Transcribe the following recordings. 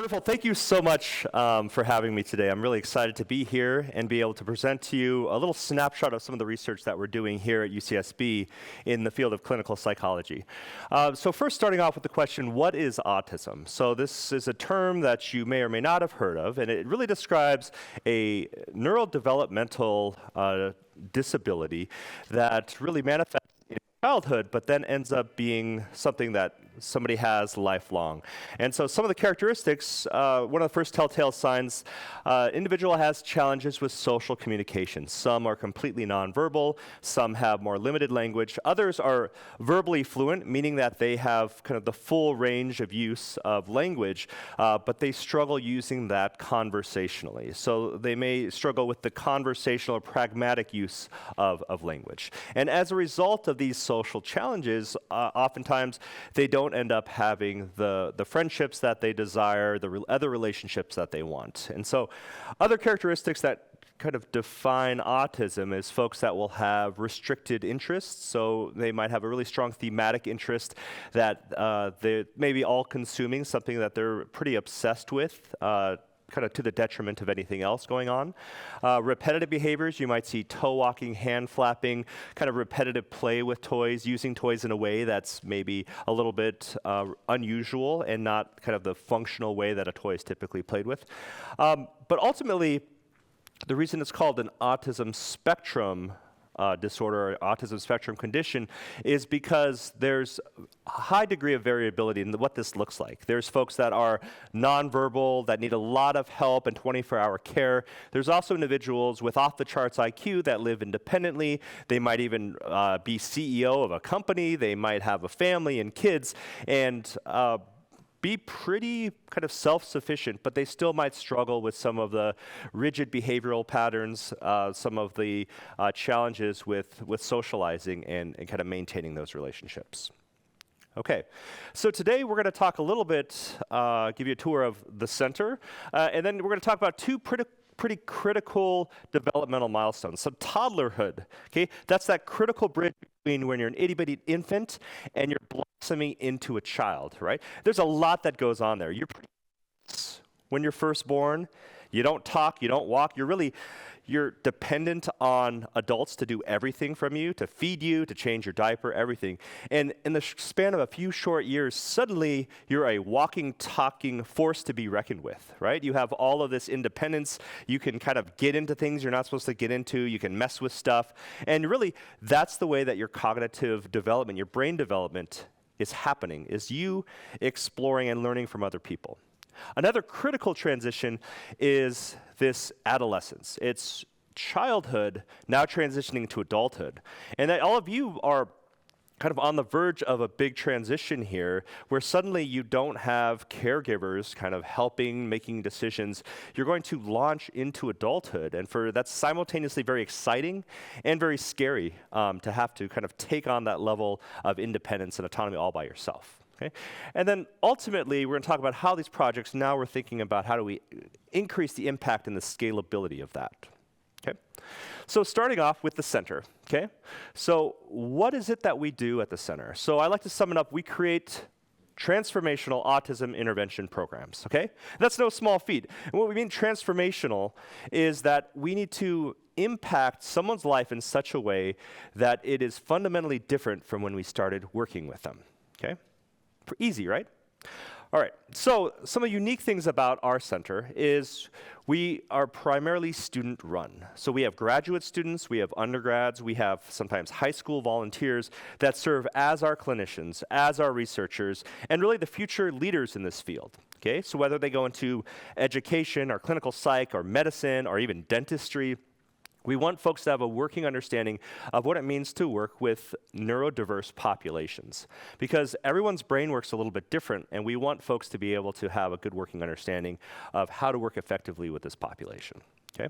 Wonderful. Thank you so much for having me today. I'm really excited to be here and be able to present to you a little snapshot of some of the research that we're doing here at UCSB in the field of clinical psychology. So first, starting off with the question, what is autism? So this is a term that you may or may not have heard of, and it really describes a neurodevelopmental disability that really manifests in childhood, but then ends up being something that somebody has lifelong. And so some of the characteristics, one of the first telltale signs, individual has challenges with social communication. Some are completely nonverbal, some have more limited language, others are verbally fluent, meaning that they have kind of the full range of use of language, but they struggle using that conversationally. So they may struggle with the conversational or pragmatic use of language. And as a result of these social challenges, oftentimes they don't end up having the friendships that they desire, the other relationships that they want. And so other characteristics that kind of define autism is folks that will have restricted interests. So they might have a really strong thematic interest that they may be all-consuming, something that they're pretty obsessed with, kind of to the detriment of anything else going on. Repetitive behaviors, you might see toe walking, hand flapping, kind of repetitive play with toys, using toys in a way that's maybe a little bit unusual and not kind of the functional way that a toy is typically played with. But ultimately, the reason it's called an autism spectrum disorder or autism spectrum condition is because there's a high degree of variability in what this looks like. There's folks that are nonverbal, that need a lot of help and 24-hour care. There's also individuals with off-the-charts IQ that live independently. They might even be CEO of a company. They might have a family and kids, and be pretty kind of self-sufficient, but they still might struggle with some of the rigid behavioral patterns, some of the challenges with socializing and kind of maintaining those relationships. Okay, so today we're going to talk a little bit, give you a tour of the center, and then we're going to talk about two pretty critical developmental milestones. So toddlerhood, okay, that's that critical bridge between when you're an itty-bitty infant and you're blossoming into a child, right? There's a lot that goes on there. When you're first born, you don't talk, you don't walk, you're dependent on adults to do everything from you, to feed you, to change your diaper, everything. And in the span of a few short years, suddenly you're a walking, talking force to be reckoned with, right? You have all of this independence. You can kind of get into things you're not supposed to get into. You can mess with stuff. And really, that's the way that your cognitive development, your brain development is happening, is you exploring and learning from other people. Another critical transition is this adolescence. It's childhood now transitioning to adulthood. And that all of you are kind of on the verge of a big transition here where suddenly you don't have caregivers kind of helping, making decisions. You're going to launch into adulthood. And that's simultaneously very exciting and very scary to have to kind of take on that level of independence and autonomy all by yourself. Okay? And then ultimately, we're going to talk about how these projects, now we're thinking about how do we increase the impact and the scalability of that. Okay? So starting off with the center. Okay? So what is it that we do at the center? So I like to sum it up. We create transformational autism intervention programs. Okay? That's no small feat. And what we mean transformational is that we need to impact someone's life in such a way that it is fundamentally different from when we started working with them. Okay? Easy, right? All right, so some of the unique things about our center is we are primarily student-run. So we have graduate students, we have undergrads, we have sometimes high school volunteers that serve as our clinicians, as our researchers, and really the future leaders in this field. Okay, so whether they go into education or clinical psych or medicine or even dentistry, we want folks to have a working understanding of what it means to work with neurodiverse populations, because everyone's brain works a little bit different, and we want folks to be able to have a good working understanding of how to work effectively with this population. Okay?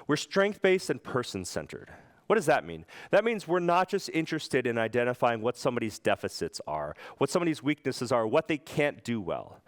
We're strength-based and person-centered. What does that mean? That means we're not just interested in identifying what somebody's deficits are, what somebody's weaknesses are, what they can't do well.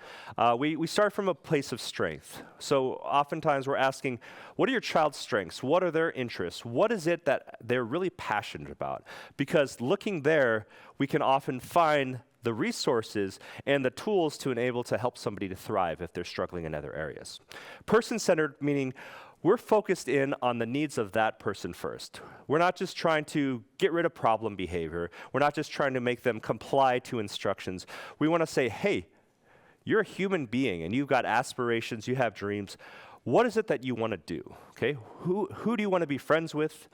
We start from a place of strength. So oftentimes we're asking, what are your child's strengths? What are their interests? What is it that they're really passionate about? Because looking there, we can often find the resources and the tools to enable to help somebody to thrive if they're struggling in other areas. Person-centered, meaning we're focused in on the needs of that person first. We're not just trying to get rid of problem behavior. We're not just trying to make them comply to instructions. We want to say, hey, you're a human being and you've got aspirations, you have dreams. What is it that you want to do? Okay, who do you want to be friends with?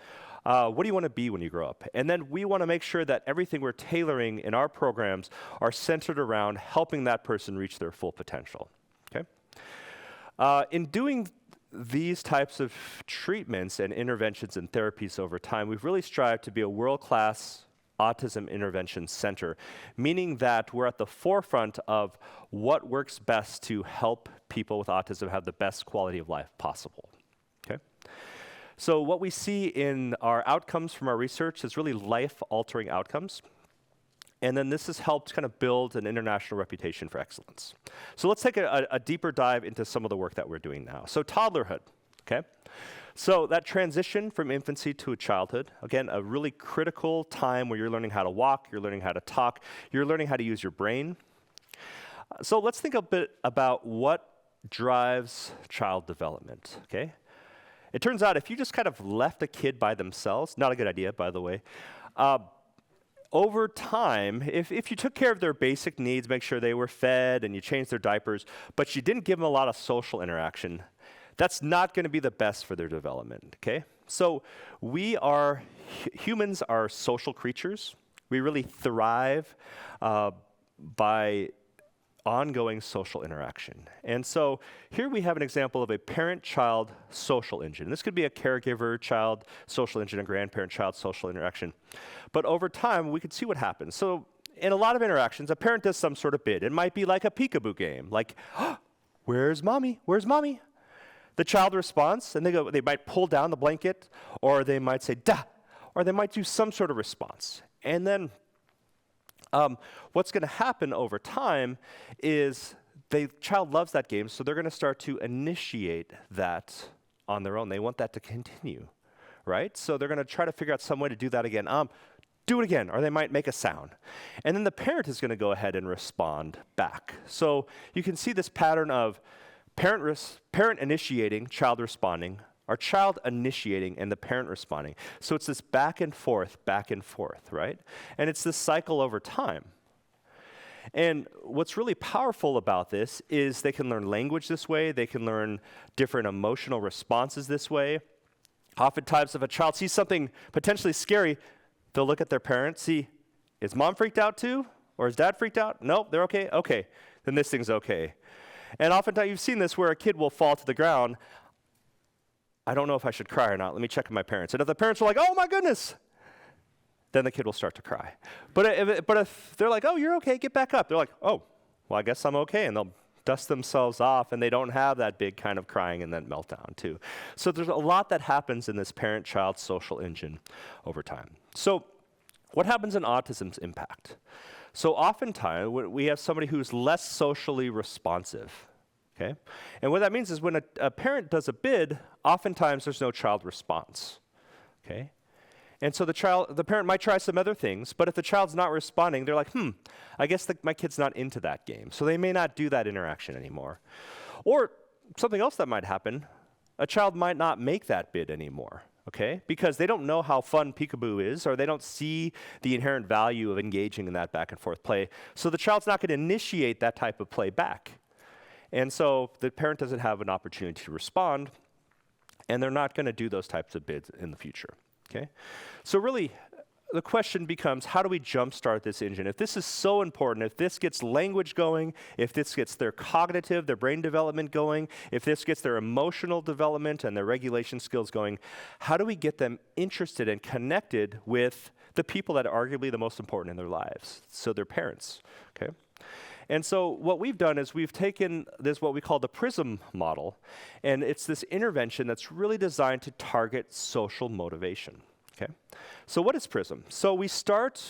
What do you want to be when you grow up? And then we want to make sure that everything we're tailoring in our programs are centered around helping that person reach their full potential. Okay? In doing these types of treatments and interventions and therapies over time, we've really strived to be a world-class autism intervention center, meaning that we're at the forefront of what works best to help people with autism have the best quality of life possible. Okay? So what we see in our outcomes from our research is really life-altering outcomes. And then this has helped kind of build an international reputation for excellence. So let's take a deeper dive into some of the work that we're doing now. So toddlerhood, okay? So that transition from infancy to childhood, again, a really critical time where you're learning how to walk, you're learning how to talk, you're learning how to use your brain. So let's think a bit about what drives child development, okay? It turns out if you just kind of left a kid by themselves, not a good idea, by the way, over time, if you took care of their basic needs, make sure they were fed and you changed their diapers, but you didn't give them a lot of social interaction, that's not going to be the best for their development, okay? So humans are social creatures. We really thrive by ongoing social interaction. And so here we have an example of a parent-child social engine. This could be a caregiver-child social engine, a grandparent-child social interaction. But over time, we could see what happens. So in a lot of interactions, a parent does some sort of bid. It might be like a peekaboo game, like, oh, where's mommy? Where's mommy? The child responds, and they might pull down the blanket, or they might say, da, or they might do some sort of response. And then what's going to happen over time is the child loves that game, so they're going to start to initiate that on their own. They want that to continue, right? So they're going to try to figure out some way to do that again. Do it again, or they might make a sound. And then the parent is going to go ahead and respond back. So you can see this pattern of parent initiating, child responding, our child initiating and the parent responding. So it's this back and forth, right? And it's this cycle over time. And what's really powerful about this is they can learn language this way, they can learn different emotional responses this way. Oftentimes, if a child sees something potentially scary, they'll look at their parents, see, is mom freaked out too? Or is dad freaked out? No, they're okay? Okay, then this thing's okay. And oftentimes you've seen this where a kid will fall to the ground. I don't know if I should cry or not. Let me check with my parents. And if the parents are like, oh my goodness, then the kid will start to cry. But if they're like, oh, you're okay, get back up. They're like, oh, well, I guess I'm okay. And they'll dust themselves off, and they don't have that big kind of crying and then meltdown too. So there's a lot that happens in this parent-child social engine over time. So what happens in autism's impact? So oftentimes, we have somebody who's less socially responsive. Okay? And what that means is when a parent does a bid, oftentimes there's no child response. Okay? And so the parent might try some other things, but if the child's not responding, they're like, I guess my kid's not into that game. So they may not do that interaction anymore. Or something else that might happen, a child might not make that bid anymore. Okay? Because they don't know how fun peekaboo is, or they don't see the inherent value of engaging in that back and forth play. So the child's not going to initiate that type of play back. And so the parent doesn't have an opportunity to respond, and they're not going to do those types of bids in the future, okay? So really, the question becomes, how do we jumpstart this engine? If this is so important, if this gets language going, if this gets their cognitive, their brain development going, if this gets their emotional development and their regulation skills going, how do we get them interested and connected with the people that are arguably the most important in their lives? So their parents, okay? And so what we've done is we've taken this, what we call the PRISM model, and it's this intervention that's really designed to target social motivation. Okay? So what is PRISM? So we start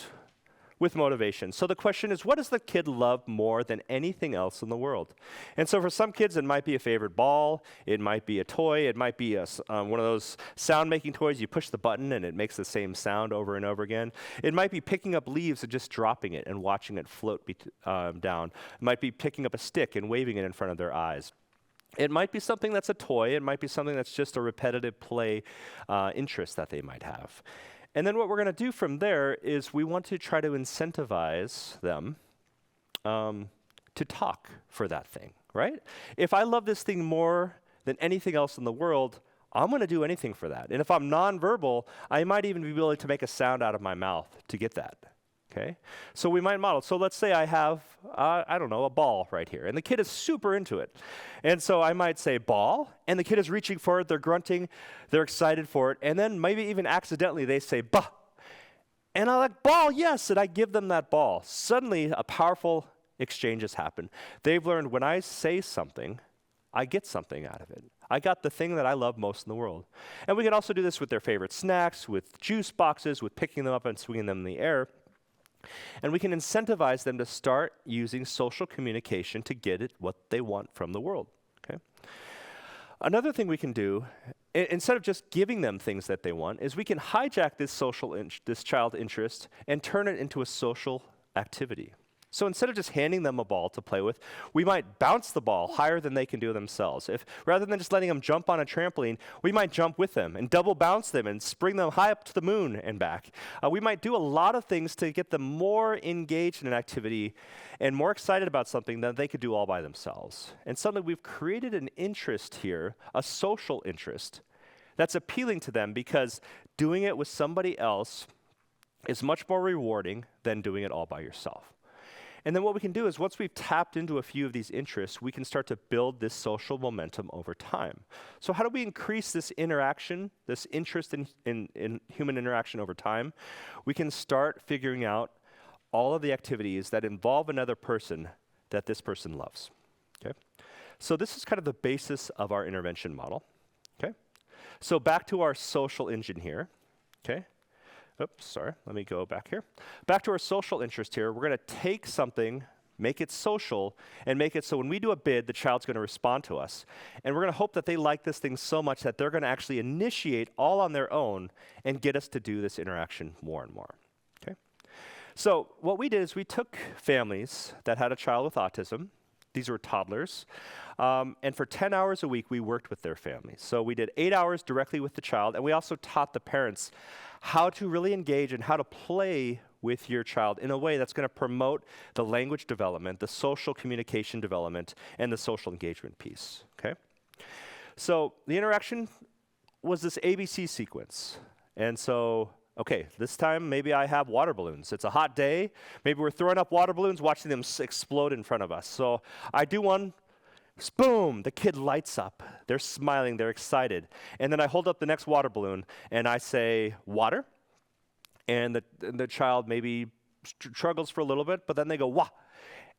with motivation. So the question is, what does the kid love more than anything else in the world? And so for some kids, it might be a favorite ball, it might be a toy, it might be one of those sound-making toys. You push the button and it makes the same sound over and over again. It might be picking up leaves and just dropping it and watching it float down. It might be picking up a stick and waving it in front of their eyes. It might be something that's a toy. It might be something that's just a repetitive play interest that they might have. And then what we're going to do from there is we want to try to incentivize them to talk for that thing, right? If I love this thing more than anything else in the world, I'm going to do anything for that. And if I'm nonverbal, I might even be willing to make a sound out of my mouth to get that. Okay? So we might model. So let's say I have, I don't know, a ball right here, and the kid is super into it. And so I might say ball, and the kid is reaching for it, they're grunting, they're excited for it, and then maybe even accidentally they say bah. And I'm like, ball, yes, and I give them that ball. Suddenly a powerful exchange has happened. They've learned when I say something, I get something out of it. I got the thing that I love most in the world. And we can also do this with their favorite snacks, with juice boxes, with picking them up and swinging them in the air. And we can incentivize them to start using social communication to get what they want from the world. Okay? Another thing we can do, instead of just giving them things that they want, is we can hijack this child interest and turn it into a social activity. So instead of just handing them a ball to play with, we might bounce the ball higher than they can do themselves. Rather than just letting them jump on a trampoline, we might jump with them and double bounce them and spring them high up to the moon and back. We might do a lot of things to get them more engaged in an activity and more excited about something than they could do all by themselves. And suddenly we've created an interest here, a social interest, that's appealing to them because doing it with somebody else is much more rewarding than doing it all by yourself. And then what we can do is once we've tapped into a few of these interests, we can start to build this social momentum over time. So how do we increase this interaction, this interest in human interaction over time? We can start figuring out all of the activities that involve another person that this person loves. Okay? So this is kind of the basis of our intervention model. Okay? So back to our social engine here. Okay? Oops, sorry, let me go back here. Back to our social interest here. We're going to take something, make it social, and make it so when we do a bid, the child's going to respond to us. And we're going to hope that they like this thing so much that they're going to actually initiate all on their own and get us to do this interaction more and more. Okay? So what we did is we took families that had a child with autism. These were toddlers. And for 10 hours a week, we worked with their families. So we did 8 hours directly with the child, and we also taught the parents how to really engage and how to play with your child in a way that's going to promote the language development, the social communication development, and the social engagement piece, okay? So the interaction was this ABC sequence. And so, okay, this time maybe I have water balloons. It's a hot day. Maybe we're throwing up water balloons, watching them explode in front of us. So I do one. Boom, the kid lights up. They're smiling, they're excited. And then I hold up the next water balloon and I say, water. And the child maybe struggles for a little bit, but then they go, wah.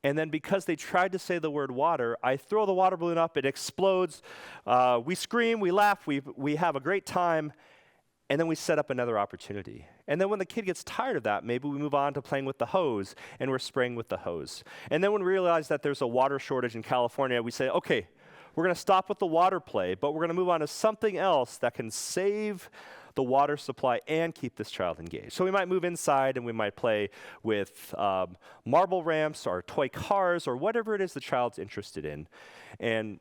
And then because they tried to say the word water, I throw the water balloon up, it explodes. We scream, we laugh, we have a great time. And then we set up another opportunity. And then when the kid gets tired of that, maybe we move on to playing with the hose, and we're spraying with the hose. And then when we realize that there's a water shortage in California, we say, okay, we're going to stop with the water play, but we're going to move on to something else that can save the water supply and keep this child engaged. So we might move inside, and we might play with marble ramps or toy cars or whatever it is the child's interested in. And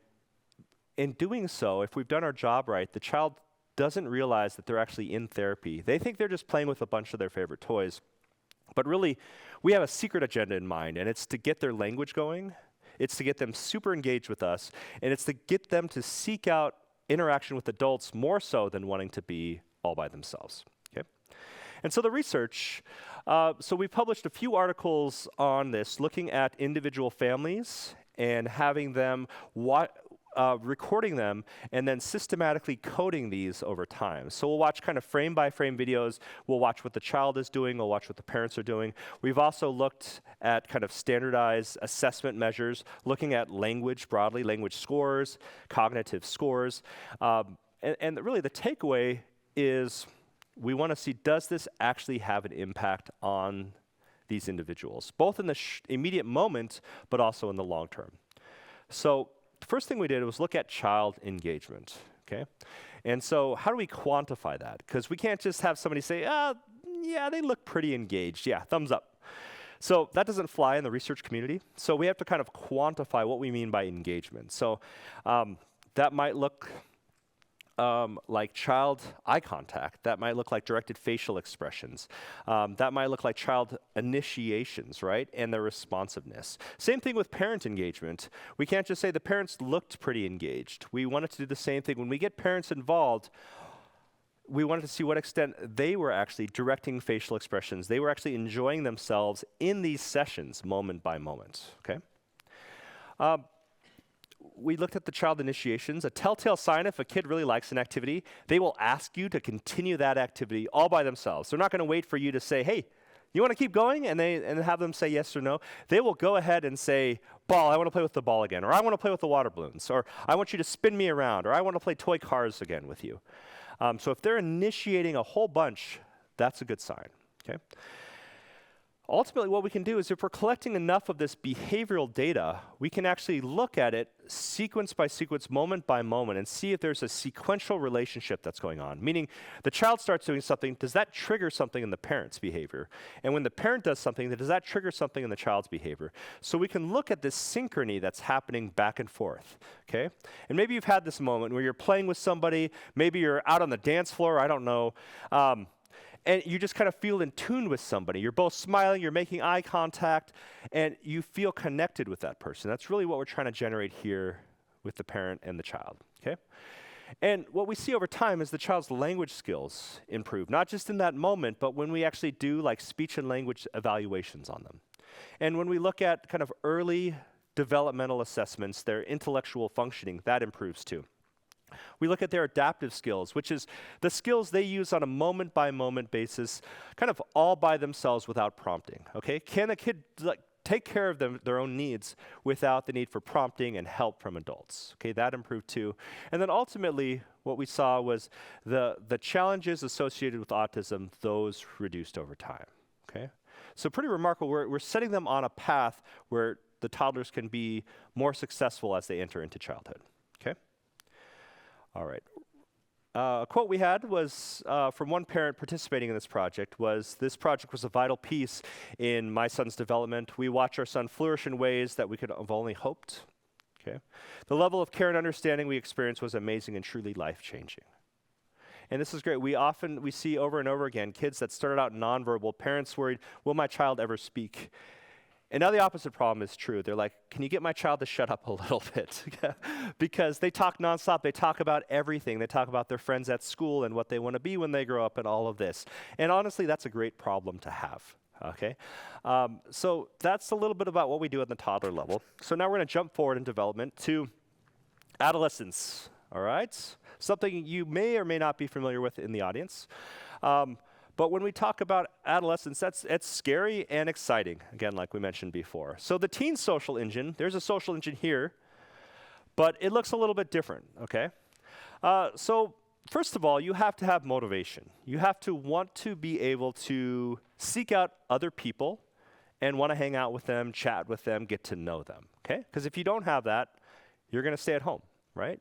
in doing so, if we've done our job right, the child doesn't realize that they're actually in therapy. They think they're just playing with a bunch of their favorite toys. But really, we have a secret agenda in mind, and it's to get their language going. It's to get them super engaged with us, and it's to get them to seek out interaction with adults more so than wanting to be all by themselves. Okay? And so the research, so we published a few articles on this, looking at individual families and having them recording them and then systematically coding these over time. So we'll watch kind of frame by frame videos. We'll watch what the child is doing. We'll watch what the parents are doing. We've also looked at kind of standardized assessment measures, looking at language broadly, language scores, cognitive scores. And really the takeaway is We want to see, does this actually have an impact on these individuals, both in the immediate moment, but also in the long term? So the first thing we did was look at child engagement, okay? And so how do we quantify that? Because we can't just have somebody say, yeah, they look pretty engaged. Yeah, thumbs up. So that doesn't fly in the research community. So we have to kind of quantify what we mean by engagement. So that might look like child eye contact. That might look like directed facial expressions. That might look like child initiations, right? And their responsiveness. Same thing with parent engagement. We can't just say the parents looked pretty engaged. We wanted to do the same thing. When we get parents involved, we wanted to see what extent they were actually directing facial expressions. They were actually enjoying themselves in these sessions, moment by moment, okay? We looked at the child initiations. A telltale sign if a kid really likes an activity, they will ask you to continue that activity all by themselves. They're not going to wait for you to say, hey, you want to keep going? And have them say yes or no. They will go ahead and say, ball, I want to play with the ball again. Or I want to play with the water balloons. Or I want you to spin me around. Or I want to play toy cars again with you. So if they're initiating a whole bunch, that's a good sign, okay? Ultimately, what we can do is if we're collecting enough of this behavioral data, we can actually look at it sequence by sequence, moment by moment, and see if there's a sequential relationship that's going on. Meaning, the child starts doing something, does that trigger something in the parent's behavior? And when the parent does something, does that trigger something in the child's behavior? So we can look at this synchrony that's happening back and forth, okay? And maybe you've had this moment where you're playing with somebody, maybe you're out on the dance floor, I don't know, and you just kind of feel in tune with somebody. You're both smiling, you're making eye contact, and you feel connected with that person. That's really what we're trying to generate here with the parent and the child, okay? And what we see over time is the child's language skills improve, not just in that moment, but when we actually do like speech and language evaluations on them. And when we look at kind of early developmental assessments, their intellectual functioning, that improves too. We look at their adaptive skills, which is the skills they use on a moment-by-moment basis, kind of all by themselves without prompting, okay? Can a kid take care of their own needs without the need for prompting and help from adults? Okay, that improved too. And then ultimately, what we saw was the challenges associated with autism, those reduced over time, okay? So pretty remarkable. We're setting them on a path where the toddlers can be more successful as they enter into childhood, okay? All right. A quote we had was from one parent participating in this project was, "This project was a vital piece in my son's development. We watch our son flourish in ways that we could have only hoped." Okay. "The level of care and understanding we experienced was amazing and truly life-changing." And this is great. We see over and over again kids that started out nonverbal, parents worried, will my child ever speak? And now the opposite problem is true. They're like, can you get my child to shut up a little bit? Because they talk nonstop. They talk about everything. They talk about their friends at school and what they want to be when they grow up and all of this. And honestly, that's a great problem to have, okay? So that's a little bit about what we do at the toddler level. So now we're going to jump forward in development to adolescence, all right? Something you may or may not be familiar with in the audience. But when we talk about adolescence, it's scary and exciting, again, like we mentioned before. So the teen social engine, there's a social engine here, but it looks a little bit different, okay? So first of all, you have to have motivation. You have to want to be able to seek out other people and want to hang out with them, chat with them, get to know them, okay? Because if you don't have that, you're going to stay at home, right?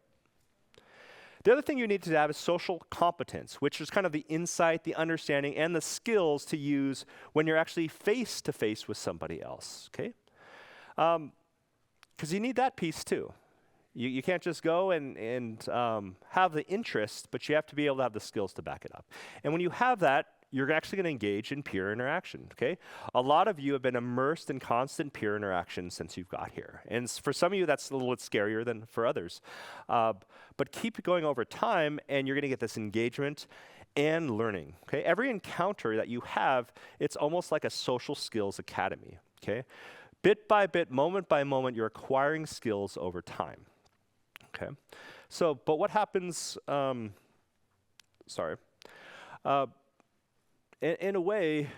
The other thing you need to have is social competence, which is kind of the insight, the understanding, and the skills to use when you're actually face-to-face with somebody else, okay? Because you need that piece too. You can't just go and have the interest, but you have to be able to have the skills to back it up. And when you have that, you're actually going to engage in peer interaction, okay? A lot of you have been immersed in constant peer interaction since you've got here. And for some of you, that's a little bit scarier than for others. But keep it going over time, and you're going to get this engagement and learning, okay? Every encounter that you have, it's almost like a social skills academy, okay? Bit by bit, moment by moment, you're acquiring skills over time, okay? So, but what happens, in a way,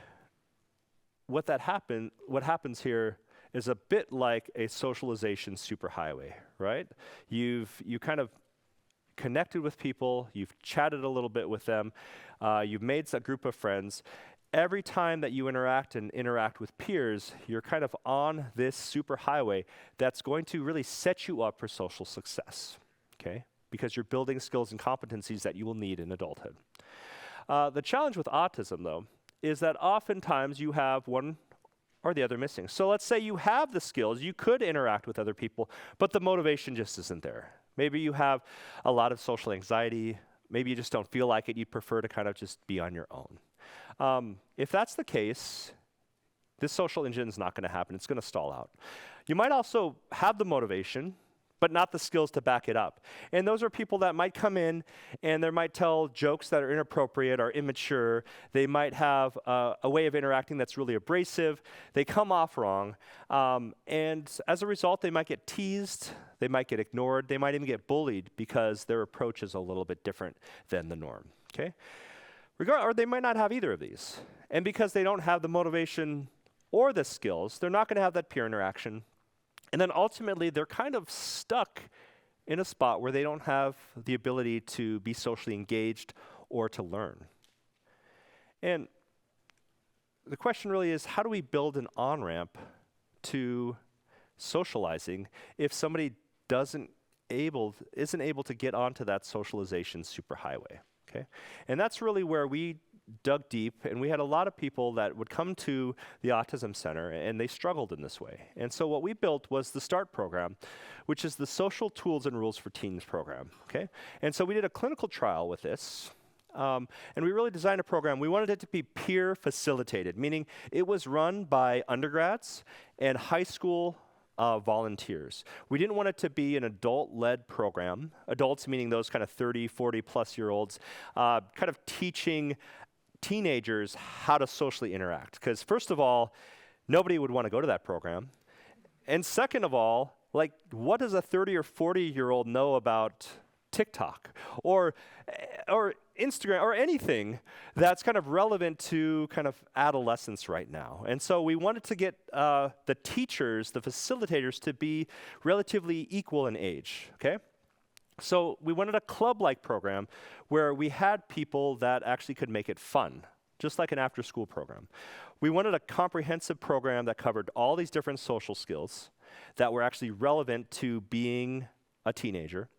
what happens here is a bit like a socialization superhighway, right? You kind of connected with people, you've chatted a little bit with them, you've made a group of friends. Every time that you interact with peers, you're kind of on this super highway that's going to really set you up for social success, okay? Because you're building skills and competencies that you will need in adulthood. The challenge with autism, though, is that oftentimes you have one or the other missing. So let's say you have the skills, you could interact with other people, but the motivation just isn't there. Maybe you have a lot of social anxiety, maybe you just don't feel like it, you prefer to kind of just be on your own. If that's the case, this social engine is not going to happen. It's going to stall out. You might also have the motivation, but not the skills to back it up. And those are people that might come in and they might tell jokes that are inappropriate or immature. They might have a way of interacting that's really abrasive. They come off wrong. And as a result, they might get teased. They might get ignored. They might even get bullied because their approach is a little bit different than the norm. Okay? Or they might not have either of these. And because they don't have the motivation or the skills, they're not going to have that peer interaction. And then ultimately, they're kind of stuck in a spot where they don't have the ability to be socially engaged or to learn. And the question really is, how do we build an on-ramp to socializing if somebody isn't able to get onto that socialization superhighway? Okay? And that's really where we dug deep, and we had a lot of people that would come to the Autism Center, and they struggled in this way. And so what we built was the START program, which is the Social Tools and Rules for Teens program. Okay? And so we did a clinical trial with this, and we really designed a program. We wanted it to be peer facilitated, meaning it was run by undergrads and high school volunteers. We didn't want it to be an adult-led program, adults meaning those kind of 30, 40-plus-year-olds, kind of teaching teenagers how to socially interact. Because first of all, nobody would want to go to that program. And second of all, like, what does a 30 or 40-year-old know about TikTok or Instagram or anything that's kind of relevant to kind of adolescence right now? And so we wanted to get the teachers, the facilitators, to be relatively equal in age, okay? So we wanted a club-like program where we had people that actually could make it fun, just like an after-school program. We wanted a comprehensive program that covered all these different social skills that were actually relevant to being a teenager.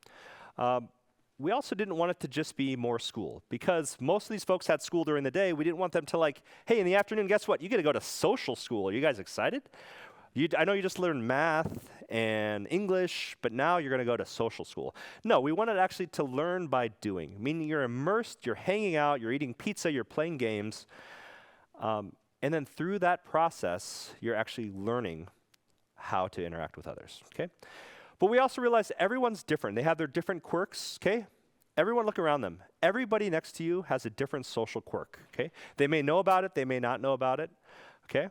We also didn't want it to just be more school, because most of these folks had school during the day. We didn't want them to, like, hey, in the afternoon, guess what? You get to go to social school. Are you guys excited? I know you just learned math and English, but now you're going to go to social school. No, we wanted actually to learn by doing, meaning you're immersed, you're hanging out, you're eating pizza, you're playing games, and then through that process, you're actually learning how to interact with others, okay? But we also realized everyone's different. They have their different quirks, okay? Everyone look around them. Everybody next to you has a different social quirk, okay? They may know about it, they may not know about it, okay?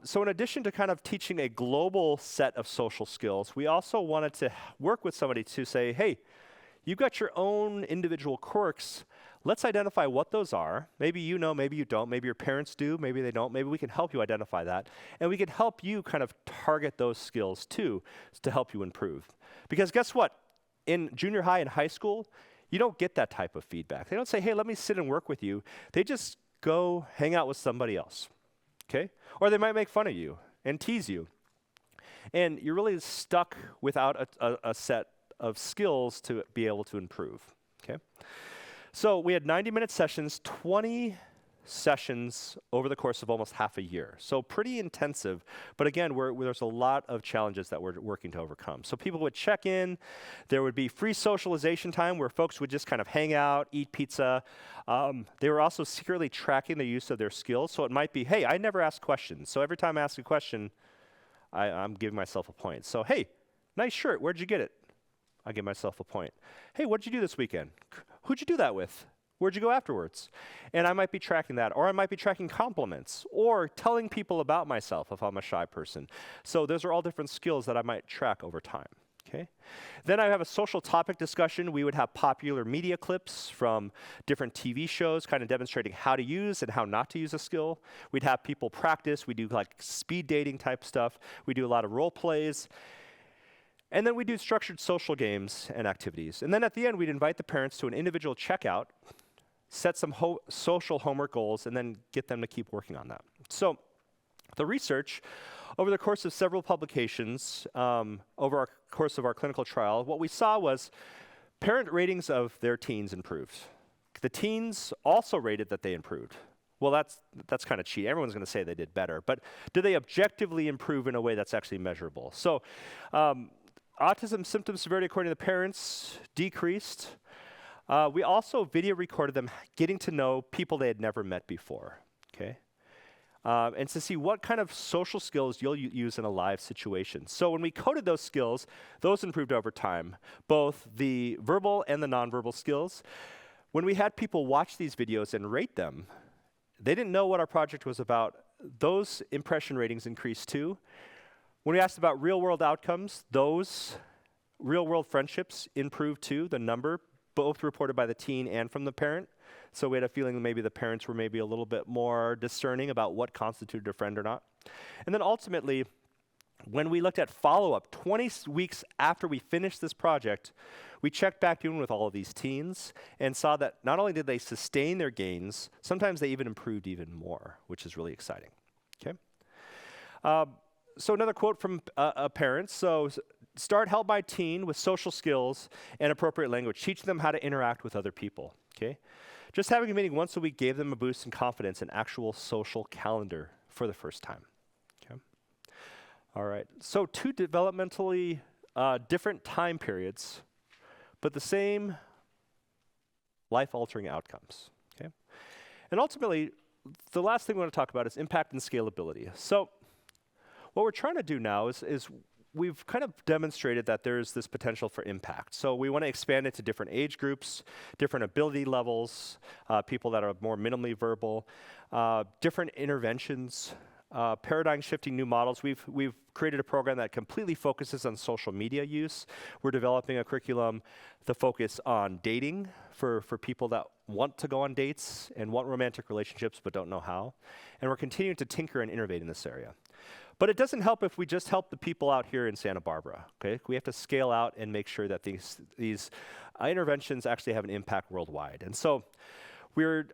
So in addition to kind of teaching a global set of social skills, we also wanted to work with somebody to say, hey, you've got your own individual quirks. Let's identify what those are. Maybe you know, maybe you don't. Maybe your parents do, maybe they don't. Maybe we can help you identify that. And we can help you kind of target those skills too to help you improve. Because guess what? In junior high and high school, you don't get that type of feedback. They don't say, hey, let me sit and work with you. They just go hang out with somebody else. Okay? Or they might make fun of you and tease you. And you're really stuck without a set of skills to be able to improve. Okay? So we had 90-minute sessions, 20 sessions over the course of almost half a year. So pretty intensive, but again, there's a lot of challenges that we're working to overcome. So people would check in, there would be free socialization time where folks would just kind of hang out, eat pizza. They were also secretly tracking the use of their skills, so it might be, hey, I never ask questions, so every time I ask a question, I'm giving myself a point. So, hey, nice shirt, where'd you get it? I give myself a point. Hey, what'd you do this weekend? Who'd you do that with? Where'd you go afterwards? And I might be tracking that, or I might be tracking compliments, or telling people about myself if I'm a shy person. So those are all different skills that I might track over time, okay? Then I have a social topic discussion. We would have popular media clips from different TV shows, kind of demonstrating how to use and how not to use a skill. We'd have people practice. We do like speed dating type stuff. We do a lot of role plays. And then we do structured social games and activities. And then at the end, we'd invite the parents to an individual checkout, set some social homework goals, and then get them to keep working on that. So the research, over the course of several publications, over our course of our clinical trial, what we saw was parent ratings of their teens improved. The teens also rated that they improved. Well, that's kind of cheating. Everyone's going to say they did better, but do they objectively improve in a way that's actually measurable? So autism symptom severity, according to the parents, decreased. We also video recorded them getting to know people they had never met before, okay? And to see what kind of social skills you'll use in a live situation. So when we coded those skills, those improved over time, both the verbal and the nonverbal skills. When we had people watch these videos and rate them, they didn't know what our project was about. Those impression ratings increased too. When we asked about real-world outcomes, those real-world friendships improved too, the number, both reported by the teen and from the parent. So we had a feeling that maybe the parents were maybe a little bit more discerning about what constituted a friend or not. And then ultimately, when we looked at follow-up, 20 weeks after we finished this project, we checked back in with all of these teens and saw that not only did they sustain their gains, sometimes they even improved even more, which is really exciting, okay? So another quote from a parent. So start help my teen with social skills and appropriate language. Teach them how to interact with other people, okay? Just having a meeting once a week gave them a boost in confidence and actual social calendar for the first time, okay? All right, so two developmentally different time periods, but the same life-altering outcomes, okay? And ultimately, the last thing we want to talk about is impact and scalability. So what we're trying to do now is we've kind of demonstrated that there's this potential for impact. So we want to expand it to different age groups, different ability levels, people that are more minimally verbal, different interventions, paradigm-shifting new models. We've created a program that completely focuses on social media use. We're developing a curriculum to focus on dating for people that want to go on dates and want romantic relationships but don't know how. And we're continuing to tinker and innovate in this area. But it doesn't help if we just help the people out here in Santa Barbara, okay? We have to scale out and make sure that these interventions actually have an impact worldwide. And so we're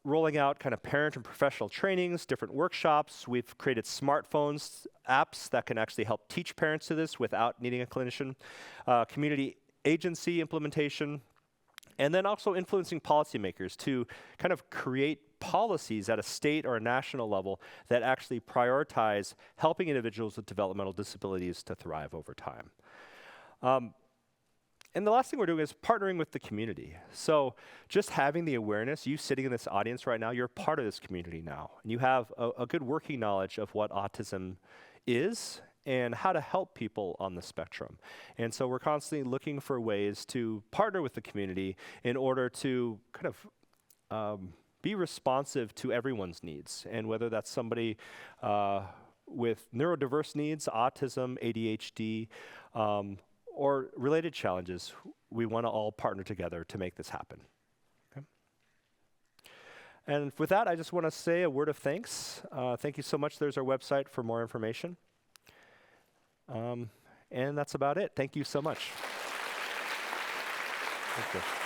rolling out kind of parent and professional trainings, different workshops. We've created smartphones, apps that can actually help teach parents to this without needing a clinician, community agency implementation, and then also influencing policymakers to kind of create policies at a state or a national level that actually prioritize helping individuals with developmental disabilities to thrive over time. And the last thing we're doing is partnering with the community. So just having the awareness, you sitting in this audience right now, you're part of this community now. And you have a good working knowledge of what autism is and how to help people on the spectrum. And so we're constantly looking for ways to partner with the community in order to kind of be responsive to everyone's needs. And whether that's somebody with neurodiverse needs, autism, ADHD, or related challenges, we want to all partner together to make this happen. Okay? And with that, I just want to say a word of thanks. Thank you so much. There's our website for more information. And that's about it. Thank you so much. Thank you.